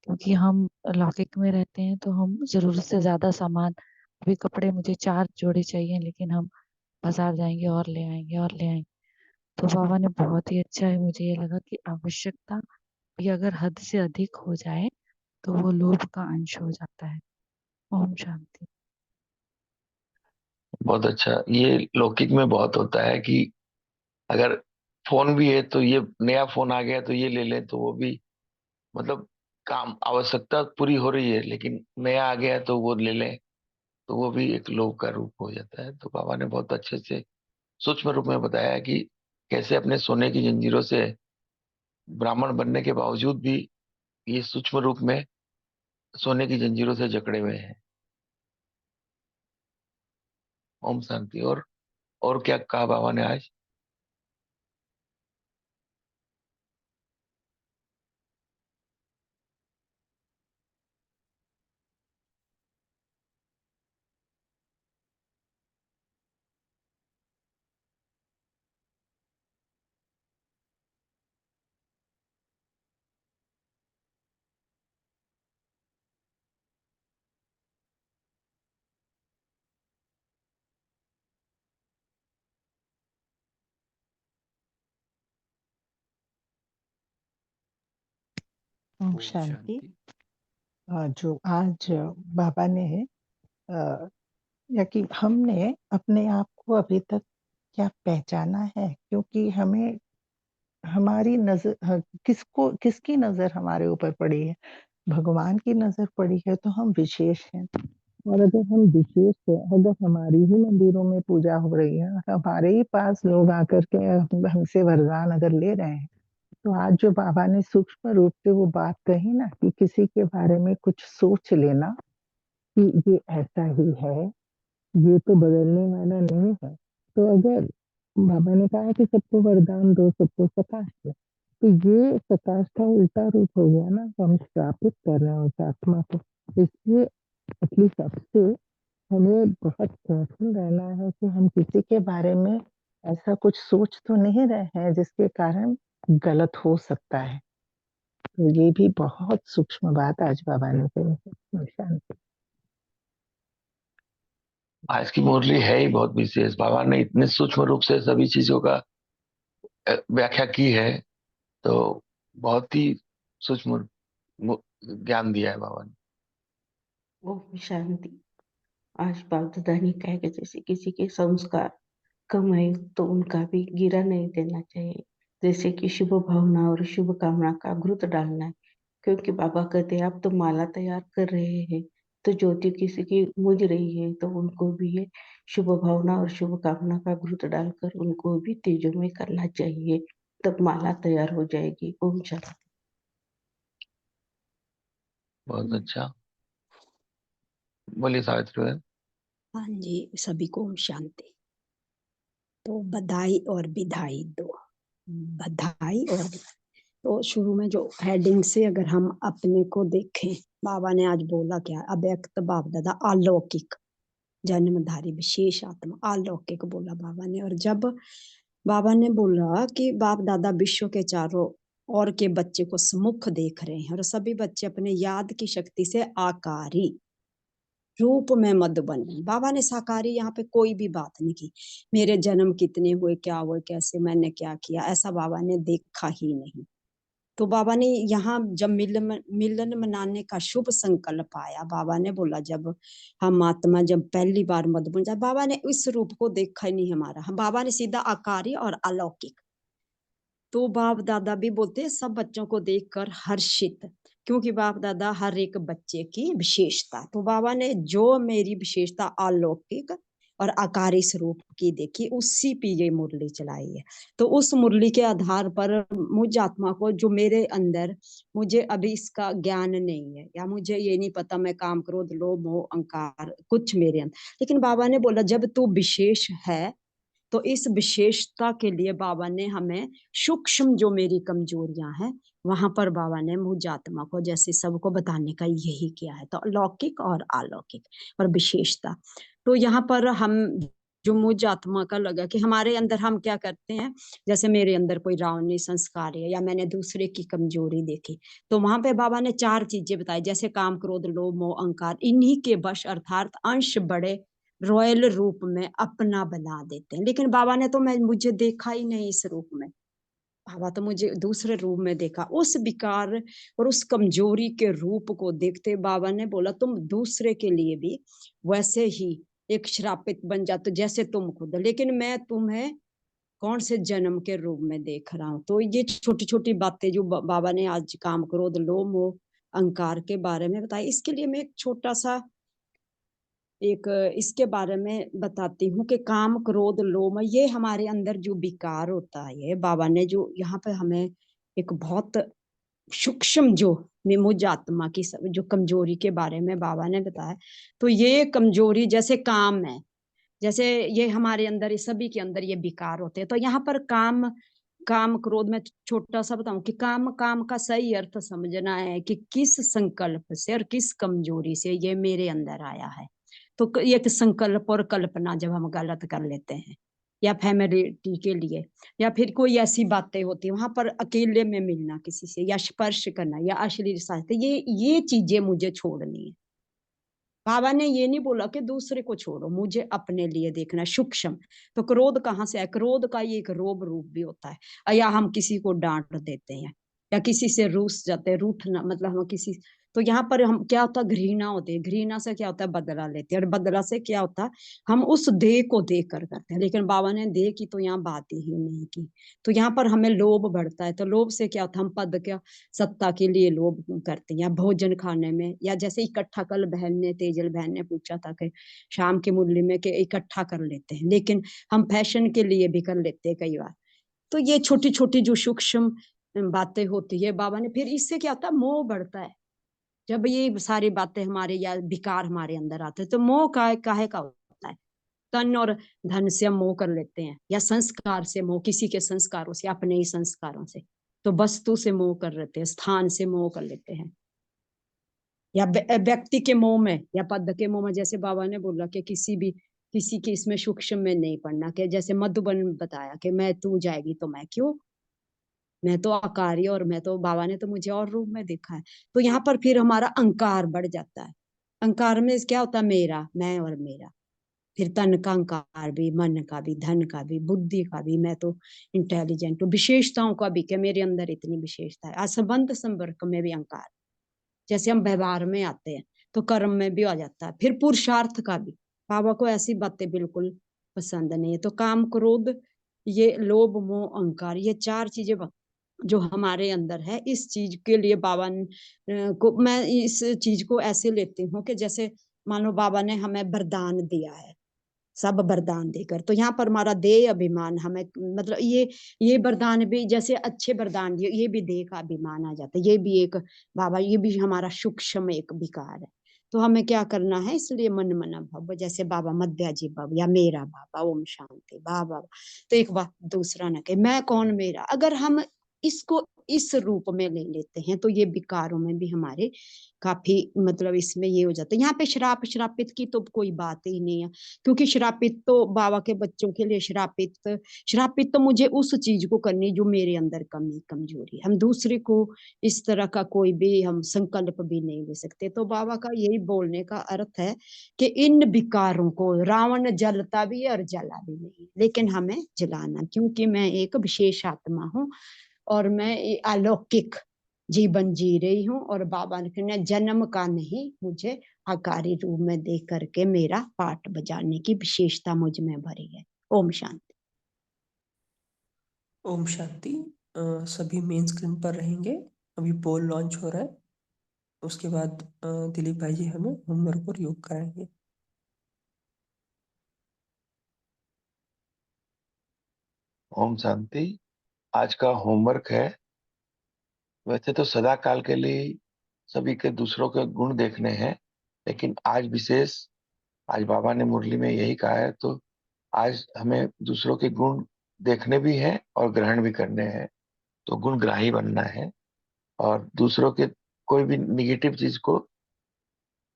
C: क्योंकि हम लौकिक में रहते हैं तो हम जरूरत से ज्यादा सामान, अभी कपड़े मुझे 4 जोड़े चाहिए लेकिन हम बाजार जाएंगे और ले आएंगे और ले आएंगे। तो बाबा ने बहुत ही अच्छा है, मुझे ये लगा कि आवश्यकता भी अगर हद से अधिक हो जाए तो वो लोभ का अंश हो जाता है। ओम शांति।
A: बहुत अच्छा। ये लौकिक में बहुत होता है कि अगर फोन भी है तो ये नया फोन आ गया तो ये ले लें, तो वो भी मतलब काम आवश्यकता पूरी हो रही है लेकिन नया आ गया है तो वो ले लें, तो वो भी एक लोभ का रूप हो जाता है। तो बाबा ने बहुत अच्छे से सूक्ष्म रूप में बताया है कि कैसे अपने सोने की जंजीरों से ब्राह्मण बनने के बावजूद भी ये सूक्ष्म रूप में सोने की जंजीरों से जकड़े हुए हैं। ओम शांति। और क्या कहा बाबा ने आज?
E: ओम
J: ओम
E: शांति।
J: शांति।
E: जो आज बाबा ने अ, या कि हमने अपने आप को अभी तक क्या पहचाना है, क्योंकि हमें हमारी नजर किसकी नजर हमारे ऊपर पड़ी है? भगवान की नजर पड़ी है, तो हम विशेष हैं। और अगर हम विशेष है, अगर हमारी ही मंदिरों में पूजा हो रही है, हमारे ही पास लोग आकर के हमसे वरदान अगर ले रहे हैं, तो आज जो बाबा ने सूक्ष्म रूप से वो बात कही ना कि किसी के बारे में कुछ सोच लेना कि ये ऐसा ही है, ये तो बदलने वाला नहीं है। तो अगर बाबा ने कहा कि सबको वरदान दो, सबको प्रकाश दो, तो ये प्रकाश का उल्टा रूप हो गया ना, तो हम श्रापित कर रहे हैं उस आत्मा को। इसलिए अपनी सबसे हमें बहुत केयरफुल रहना है कि हम किसी के बारे में ऐसा कुछ सोच तो नहीं रहे हैं जिसके कारण गलत हो सकता है। तो ये भी बहुत सूक्ष्म बात आज बाबा ने कही है। शांति।
A: आज की मुरली है ही बहुत विशेष। बाबा ने इतने सूक्ष्म रूप से सभी चीजों का व्याख्या की है, तो बहुत ही सूक्ष्म ज्ञान दिया है बाबा ने।
K: ओम शांति। आज बाप दादा ने कहा कि जैसे किसी के संस्कार कम है तो उनका भी गिरा नहीं देना चाहिए, जैसे कि शुभ भावना और शुभ कामना का घृत डालना है। क्योंकि बाबा कहते हैं आप तो माला तैयार कर रहे हैं, तो ज्योति किसी की मुझ रही है तो उनको भी ये शुभ भावना और शुभ कामना का घृत डालकर उनको भी तेजो में करना चाहिए, तब माला तैयार हो जाएगी। ओम शांति।
A: बहुत अच्छा। बोलिए सावित्री बहन।
L: हाँ जी, सभी को ओम शांति। तो बधाई और विदाई दो। बधाई और तो शुरू में जो हेडिंग से अगर हम अपने को देखें, बाबा ने आज बोला क्या? अव्यक्त बाप दादा अलौकिक जन्मधारी विशेष आत्मा, अलौकिक बोला बाबा ने। और जब बाबा ने बोला कि बाप दादा विश्व के चारों ओर के बच्चे को सम्मुख देख रहे हैं और सभी बच्चे अपने याद की शक्ति से आकारी रूप में मधुबन। बाबा ने साकारी यहाँ पे कोई भी बात नहीं की, मेरे जन्म कितने हुए, क्या हुए, कैसे, मैंने क्या किया, ऐसा बाबा ने देखा ही नहीं। तो बाबा ने यहाँ जब मिलन मनाने का शुभ संकल्प आया, बाबा ने बोला जब हम आत्मा जब पहली बार मधुबन जाए, बाबा ने इस रूप को देखा ही नहीं हमारा। बाबा ने सीधा आकारी और अलौकिक। तो बाप दादा भी बोलते सब बच्चों को देखकर हर्षित, क्योंकि बाप दादा हर एक बच्चे की विशेषता। तो बाबा ने जो मेरी विशेषता अलौकिक और आकारी स्वरूप की देखी, उसी पे ये मुरली चलाई है। तो उस मुरली के आधार पर मुझ आत्मा को जो मेरे अंदर, मुझे अभी इसका ज्ञान नहीं है, या मुझे ये नहीं पता मैं काम क्रोध लोभ मोह अहंकार कुछ मेरे अंदर, लेकिन बाबा ने बोला जब तू विशेष है, तो इस विशेषता के लिए बाबा ने हमें सूक्ष्म जो मेरी कमजोरियां हैं, वहां पर बाबा ने मुझ आत्मा को जैसे सबको बताने का यही किया है। तो लौकिक और अलौकिक और विशेषता। तो यहाँ पर हम जो मुझ आत्मा का लगा कि हमारे अंदर हम क्या करते हैं, जैसे मेरे अंदर कोई रावणी संस्कार है या मैंने दूसरे की कमजोरी देखी, तो वहां पे बाबा ने 4 चीजें बताई, जैसे काम क्रोध लोभ मोह अहंकार, इन्हीं के वश अर्थात अंश बड़े रॉयल रूप में अपना बना देते हैं। लेकिन बाबा ने तो मुझे देखा ही नहीं इस रूप में, बाबा तो मुझे दूसरे रूप में देखा। उस विकार और उस कमजोरी के रूप को देखते बाबा ने बोला तुम दूसरे के लिए भी वैसे ही एक श्रापित बन जाते जैसे तुम खुद, लेकिन मैं तुम्हें कौन से जन्म के रूप में देख रहा हूँ। तो ये छोटी छोटी बातें जो बाबा ने आज काम क्रोध लोभ मोह अहंकार के बारे में बताई, इसके लिए मैं एक छोटा सा एक इसके बारे में बताती हूँ कि काम क्रोध लोभ ये हमारे अंदर जो विकार होता है, बाबा ने जो यहाँ पे हमें एक बहुत सूक्ष्म जो मुझ आत्मा की जो कमजोरी के बारे में बाबा ने बताया। तो ये कमजोरी जैसे काम है, जैसे ये हमारे अंदर सभी के अंदर ये विकार होते हैं। तो यहाँ पर काम क्रोध में छोटा सा बताऊं कि काम का सही अर्थ समझना है कि किस संकल्प से और किस कमजोरी से ये मेरे अंदर आया है। तो एक संकल्प और कल्पना जब हम गलत कर लेते हैं, या फैमिली के लिए, या फिर कोई ऐसी बातें होती है वहां पर अकेले में मिलना किसी से, या स्पर्श करना, या अश्लील साहित्य, ये चीजें मुझे छोड़नी है। बाबा ने ये नहीं बोला कि दूसरे को छोड़ो, मुझे अपने लिए देखना है सूक्ष्म। तो क्रोध कहाँ से है? क्रोध का ये एक रोब रूप भी होता है, या हम किसी को डांट देते हैं, या किसी से रूस जाते हैं, रूठना मतलब हम किसी, तो यहाँ पर हम क्या होता है, घृणा होती है, घृणा से क्या होता है, बदला लेते हैं, और बदला से क्या होता है, हम उस देह को देख कर करते हैं। लेकिन बाबा ने देह की तो यहाँ बात ही नहीं की। तो यहाँ पर हमें लोभ बढ़ता है, तो लोभ से क्या होता है, हम पद क्या सत्ता के लिए लोभ करते हैं, या भोजन खाने में, या जैसे इकट्ठा, कल बहन ने, तेजल बहन ने पूछा था कि शाम के मूल्य में कि इकट्ठा कर लेते हैं, लेकिन हम फैशन के लिए भी कर लेते हैं कई बार। तो ये छोटी छोटी जो सूक्ष्म बातें होती है बाबा ने, फिर इससे क्या होता है, मोह बढ़ता है। जब ये सारी बातें हमारे या विकार हमारे अंदर आते हैं, तो मोह काहे का होता है, तन और धन से हम मोह कर लेते हैं, या संस्कार से मोह, किसी के संस्कारों से, अपने ही संस्कारों से, तो वस्तु से मोह कर लेते हैं, स्थान से मोह कर लेते हैं, या व्यक्ति के मोह में, या पद के मोह में। जैसे बाबा ने बोला कि किसी के इसमें सूक्ष्म में नहीं पड़ना, कि जैसे मधुबन बताया कि मैं तू जाएगी तो मैं क्यों, मैं तो आकारी, और मैं तो, बाबा ने तो मुझे और रूप में देखा है। तो यहाँ पर फिर हमारा अहंकार बढ़ जाता है। अहंकार में क्या होता है, मेरा, मैं और मेरा। फिर तन का अहंकार भी, मन का भी, धन का भी, बुद्धि का भी, मैं तो इंटेलिजेंट हूँ, विशेषताओं का भी, कि मेरे अंदर इतनी विशेषता है। असंबंध संपर्क में भी अहंकार, जैसे हम व्यवहार में आते हैं तो कर्म में भी आ जाता है। फिर पुरुषार्थ का भी, बाबा को ऐसी बातें बिल्कुल पसंद नहीं है। तो काम, क्रोध, ये लोभ, मोह, अहंकार, ये चार चीजें जो हमारे अंदर है, इस चीज के लिए बाबा को, मैं इस चीज को ऐसे लेती हूँ कि जैसे मानो बाबा ने हमें वरदान दिया है, सब वरदान देकर। तो यहाँ पर हमारा देह अभिमान, हमें मतलब ये वरदान भी जैसे अच्छे वरदान दिए, ये भी देह का अभिमान आ जाता है। ये भी एक बाबा, ये भी हमारा सूक्ष्म एक विकार है। तो हमें क्या करना है, इसलिए मन मना भव, जैसे बाबा मध्याजी भव, या मेरा बाबा, ओम शांति बाबा। तो एक बात, दूसरा ना कि मैं कौन, मेरा। अगर हम इसको इस रूप में ले लेते हैं, तो ये विकारों में भी हमारे काफी मतलब इसमें ये हो जाता है। यहाँ पे श्रापित की तो कोई बात ही नहीं है, क्योंकि श्रापित तो बाबा के बच्चों के लिए श्रापित तो मुझे उस चीज को करनी जो मेरे अंदर कमी कमजोरी है। हम दूसरे को इस तरह का कोई भी हम संकल्प भी नहीं ले सकते। तो बाबा का यही बोलने का अर्थ है कि इन विकारों को, रावण जलता भी है और जला भी नहीं, लेकिन हमें जलाना, क्योंकि मैं एक विशेष आत्मा हूँ, और मैं अलौकिक जीवन जी रही हूँ, और बाबा ने जन्म का नहीं, मुझे आकारी रूप में देख करके मेरा पाठ बजाने की विशेषता मुझ में भरी है। ओम शांति।
I: ओम शांति। सभी मेन स्क्रीन पर रहेंगे। अभी पोल लॉन्च हो रहा है, उसके बाद दिलीप भाई जी हमें होमवर्क और योग कराएंगे।
A: ओम शांति। आज का होमवर्क है, वैसे तो सदा काल के लिए सभी के दूसरों के गुण देखने हैं, लेकिन आज विशेष, आज बाबा ने मुरली में यही कहा है, तो आज हमें दूसरों के गुण देखने भी हैं और ग्रहण भी करने हैं। तो गुणग्राही बनना है, और दूसरों के कोई भी निगेटिव चीज को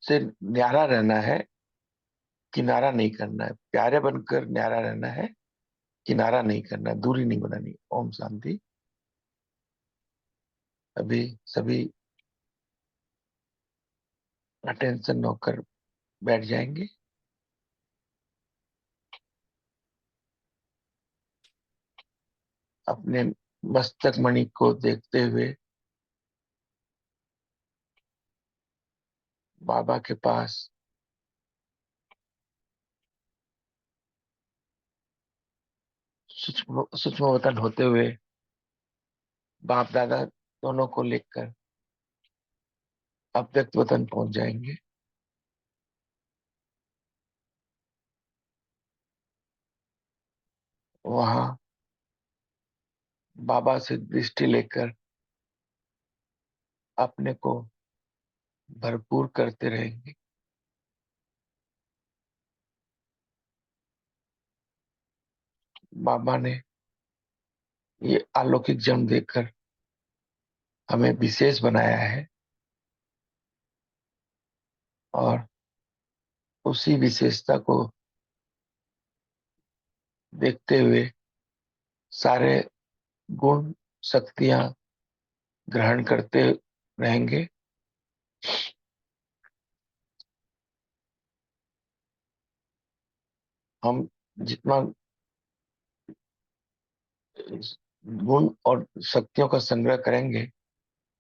A: से न्यारा रहना है, किनारा नहीं करना है। प्यारे बनकर न्यारा रहना है, किनारा नहीं करना, दूरी नहीं बनानी। ओम शांति। अभी सभी अटेंशन होकर बैठ जाएंगे। अपने मस्तक मणि को देखते हुए बाबा के पास सूक्ष्म वतन होते हुए बाप दादा दोनों को लेकर अव्यक्त वतन पहुंच जाएंगे। वहां बाबा से दृष्टि लेकर अपने को भरपूर करते रहेंगे। बाबा ने ये अलौकिक जन्म देकर हमें विशेष बनाया है, और उसी विशेषता को देखते हुए सारे गुण शक्तियां ग्रहण करते रहेंगे। हम जितना गुण और शक्तियों का संग्रह करेंगे,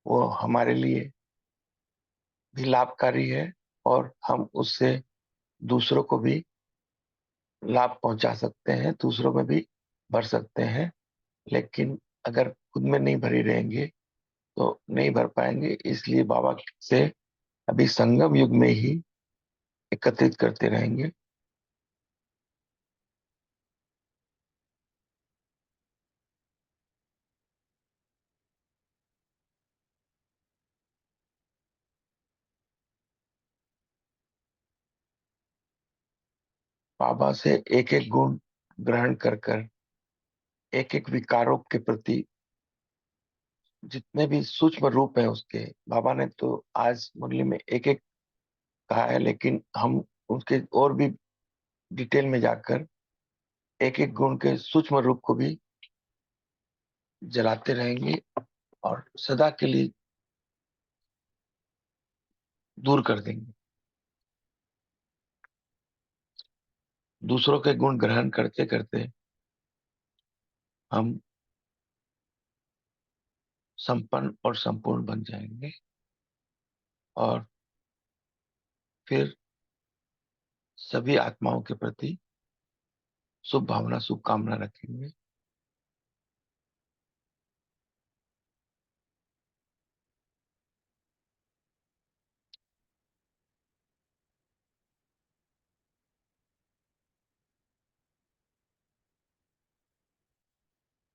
A: वो हमारे लिए भी लाभकारी है और हम उससे दूसरों को भी लाभ पहुंचा सकते हैं, दूसरों में भी भर सकते हैं। लेकिन अगर खुद में नहीं भरी रहेंगे तो नहीं भर पाएंगे। इसलिए बाबा से अभी संगम युग में ही एकत्रित करते रहेंगे। बाबा से एक एक गुण ग्रहण कर कर एक एक विकारों के प्रति जितने भी सूक्ष्म रूप है उसके, बाबा ने तो आज मुरली में एक एक कहा है, लेकिन हम उसके और भी डिटेल में जाकर एक एक गुण के सूक्ष्म रूप को भी जलाते रहेंगे और सदा के लिए दूर कर देंगे। दूसरों के गुण ग्रहण करते करते हम संपन्न और संपूर्ण बन जाएंगे और फिर सभी आत्माओं के प्रति शुभ भावना, शुभकामना रखेंगे।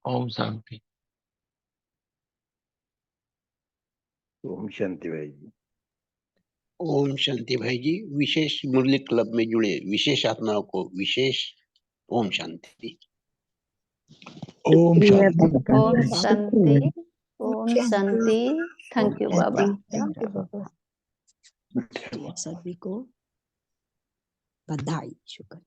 A: ओम शांति।
J: ओम शांति भाई जी।
H: ओम शांति भाई जी। विशेष मुरली क्लब में जुड़े विशेष आत्माओं को विशेष ओम शांति।
J: ओम शांति।
D: ओम शांति। ओम शांति। थैंक यू बाबा।
L: थैंक यू बाबा। सभी को बधाई, शुक्र।